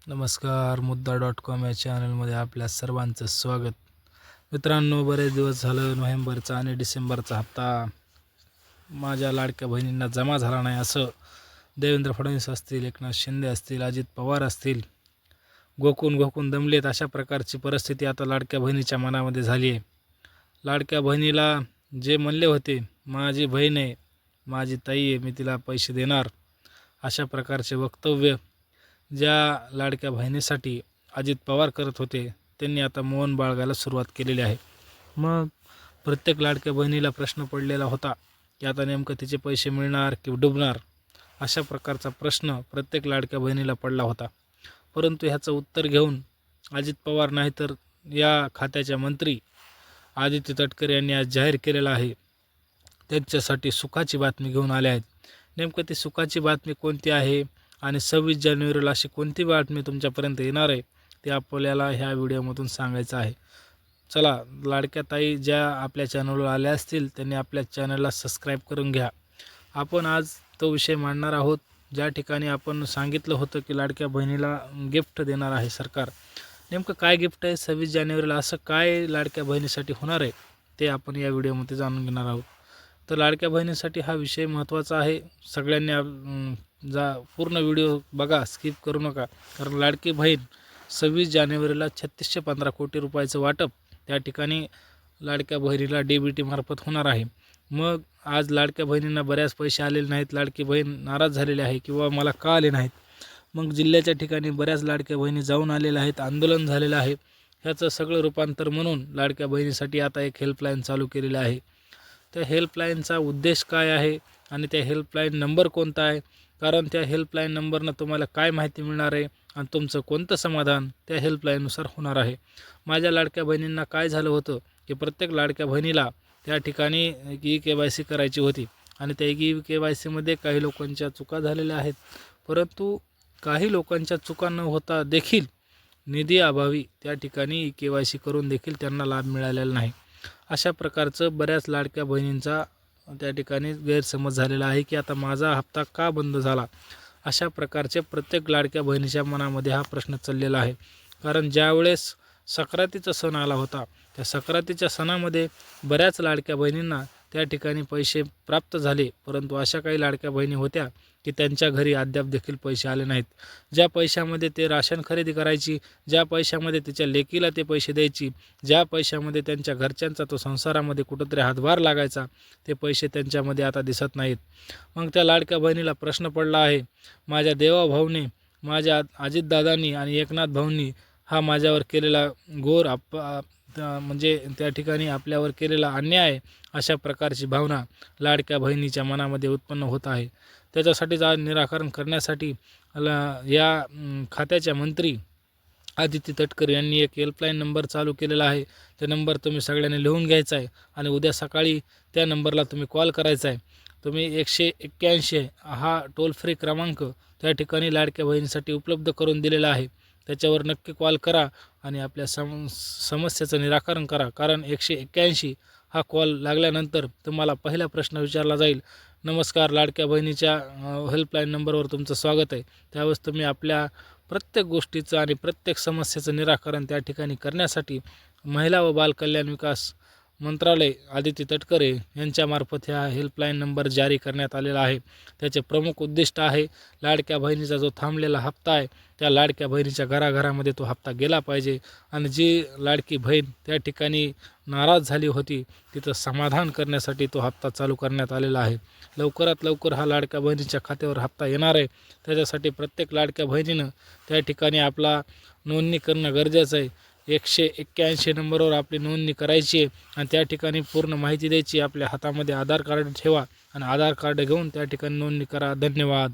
नमस्कार. मुद्दा.com या चॅनलमध्ये आपल्या सर्वांचं स्वागत. मित्रांनो, बरेच दिवस झालं नोव्हेंबरचा आणि डिसेंबरचा हप्ता माझ्या लाडक्या बहिणींना जमा झाला नाही असं देवेंद्र फडणवीस असतील, एकनाथ शिंदे असतील, अजित पवार असतील, घोकून दमलेत अशा प्रकारची परिस्थिती आता लाडक्या बहिणीच्या मनामध्ये झाली आहे. लाडक्या बहिणीला जे म्हणले होते, माझी बहीण आहे, माझी ताई आहे, मी तिला पैसे देणार, अशा प्रकारचे वक्तव्य ज्या लाडक्या बहिणीसाठी अजित पवार करत होते, त्यांनी आता मौन बाळगायला सुरुवात केलेली आहे. मग प्रत्येक लाडक्या बहिणीला प्रश्न पडलेला होता की आता नेमकं तिचे पैसे मिळणार की डुबणार, अशा प्रकारचा प्रश्न प्रत्येक लाडक्या बहिणीला पडला होता. परंतु ह्याचं उत्तर घेऊन अजित पवार नाही तर या खात्याच्या मंत्री आदित्य तटकरे यांनी आज जाहीर केलेलं आहे, त्यांच्यासाठी सुखाची बातमी घेऊन आले आहेत. नेमकं ती सुखाची बातमी कोणती आहे आणि 26 जानेवारीला अशी कोणती बातमी तुमच्यापर्यंत येणार आहे ते आपल्याला ह्या व्हिडिओमधून सांगायचं आहे. चला, लाडक्या ताई ज्या आपल्या चॅनलवर आल्या असतील त्यांनी आपल्या चॅनलला सबस्क्राईब करून घ्या. आपण आज तो विषय मांडणार आहोत ज्या ठिकाणी आपण सांगितलं होतं की लाडक्या बहिणीला गिफ्ट देणार आहे सरकार. नेमकं काय गिफ्ट आहे 26 जानेवारीला, असं काय लाडक्या बहिणीसाठी होणार आहे ते आपण या व्हिडिओमध्ये जाणून घेणार आहोत. तर लाडक्या बहिणीसाठी हा विषय महत्त्वाचा आहे. सगळ्यांनी पूर्ण व्हिडिओ बघा, स्किप करू नका. कारण लाडकी बहीण 26 जानेवारीला 3615 कोटी रुपयाचं वाटप त्या ठिकाणी लाडक्या बहिणीला DBT मार्फत होणार आहे. मग आज लाडक्या बहिणींना बऱ्याच पैसे आलेले नाहीत, लाडकी बहीण नाराज झालेली आहे किंवा मला का आले नाहीत. मग जिल्ह्याच्या ठिकाणी बऱ्याच लाडक्या बहिणी जाऊन आलेल्या आहेत, आंदोलन झालेलं आहे. ह्याचं सगळं रूपांतर म्हणून लाडक्या बहिणीसाठी आता एक हेल्पलाईन चालू केलेली आहे. त्या हेल्पलाईनचा उद्देश काय आहे आणि त्या हेल्पलाईन नंबर कोणता आहे, कारण त्या हेल्पलाईन नंबरनं तुम्हाला काय माहिती मिळणार आहे आणि तुमचं कोणतं समाधान त्या हेल्पलाईननुसार होणार आहे. माझ्या लाडक्या बहिणींना काय झालं होतं की प्रत्येक लाडक्या बहिणीला त्या ठिकाणी KYC करायची होती आणि त्या KYCमध्ये काही लोकांच्या चुका झालेल्या आहेत. परंतु काही लोकांच्या चुका न होता देखील निधी अभावी त्या ठिकाणी KYC करून देखील त्यांना लाभ मिळालेला नाही. अशा प्रकारचं बऱ्याच लाडक्या बहिणींचा त्या ठिकाणी गैरसमज झालेला आहे की आता माझा हप्ता का बंद झाला. अशा प्रकारचे प्रत्येक लाडक्या बहिणीच्या मनामध्ये हा प्रश्न चाललेला आहे. कारण ज्यावेळेस संक्रांतीचा सण आला होता, त्या संक्रांतीच्या सणामध्ये बऱ्याच लाडक्या बहिणींना त्या ठिकाणी पैसे प्राप्त झाले. परंतु अशा काही लाडक्या बहिणी होत्या की त्यांच्या घरी अद्याप देखील पैसे आले नाहीत. ज्या पैशामध्ये ते राशन खरेदी करायची, ज्या पैशामध्ये तिच्या लेकीला ते पैसे द्यायची, ज्या पैशामध्ये त्यांच्या घरच्यांचा तो संसारामध्ये कुठंतरी हातभार लागायचा, ते पैसे त्यांच्यामध्ये आता दिसत नाहीत. मग त्या लाडक्या बहिणीला प्रश्न पडला आहे, माझ्या देवाभाऊने, माझ्या अजितदादांनी आणि एकनाथ भाऊंनी हा माझ्यावर केलेला घोर म्हणजे त्या ठिकाणी आपल्यावर केलेला अन्याय आहे, अशा प्रकारची भावना लाडक्या बहिणीच्या मनामध्ये उत्पन्न होत आहे. त्याच्यासाठीच आज निराकरण करण्यासाठी या खात्याच्या मंत्री आदित्य तटकरे यांनी एक हेल्पलाईन नंबर चालू केलेला आहे. ते नंबर तुम्ही सगळ्यांनी लिहून घ्यायचा आहे आणि उद्या सकाळी त्या नंबरला तुम्ही कॉल करायचा आहे. तुम्ही 181 हा टोल फ्री क्रमांक त्या ठिकाणी लाडक्या बहिणीसाठी उपलब्ध करून दिलेला आहे. त्याच्यावर नक्की कॉल करा आणि आपल्या समस्येचं निराकरण करा. कारण 181 हा कॉल लागल्यानंतर तुम्हाला पहिला प्रश्न विचारला जाईल, नमस्कार, लाडक्या बहिणीच्या हेल्पलाईन नंबरवर तुमचं स्वागत आहे. त्यावेळेस तुम्ही आपल्या प्रत्येक गोष्टीचं आणि प्रत्येक समस्येचं निराकरण त्या ठिकाणी करण्यासाठी महिला व बाल कल्याण विकास मंत्रालय आदित्य तटकरे यांच्यामार्फत ह्या हेल्पलाईन नंबर जारी करण्यात आलेला आहे. त्याचे प्रमुख उद्दिष्ट आहे, लाडक्या बहिणीचा जो थांबलेला हप्ता आहे त्या लाडक्या बहिणीच्या घराघरामध्ये तो हप्ता गेला पाहिजे आणि जी लाडकी बहीण त्या ठिकाणी नाराज झाली होती तिथं समाधान करण्यासाठी तो हप्ता चालू करण्यात आलेला आहे. लवकरात लवकर हा लाडक्या बहिणीच्या खात्यावर हप्ता येणार आहे. त्याच्यासाठी प्रत्येक लाडक्या बहिणीनं त्या ठिकाणी आपला नोंदणी करणं गरजेचं आहे. 181 नंबरवर आपली नोंदणी करायची आहे आणि त्या ठिकाणी पूर्ण माहिती द्यायची. आपल्या हातामध्ये आधार कार्ड ठेवा आणि आधार कार्ड घेऊन त्या ठिकाणी नोंदणी करा. धन्यवाद.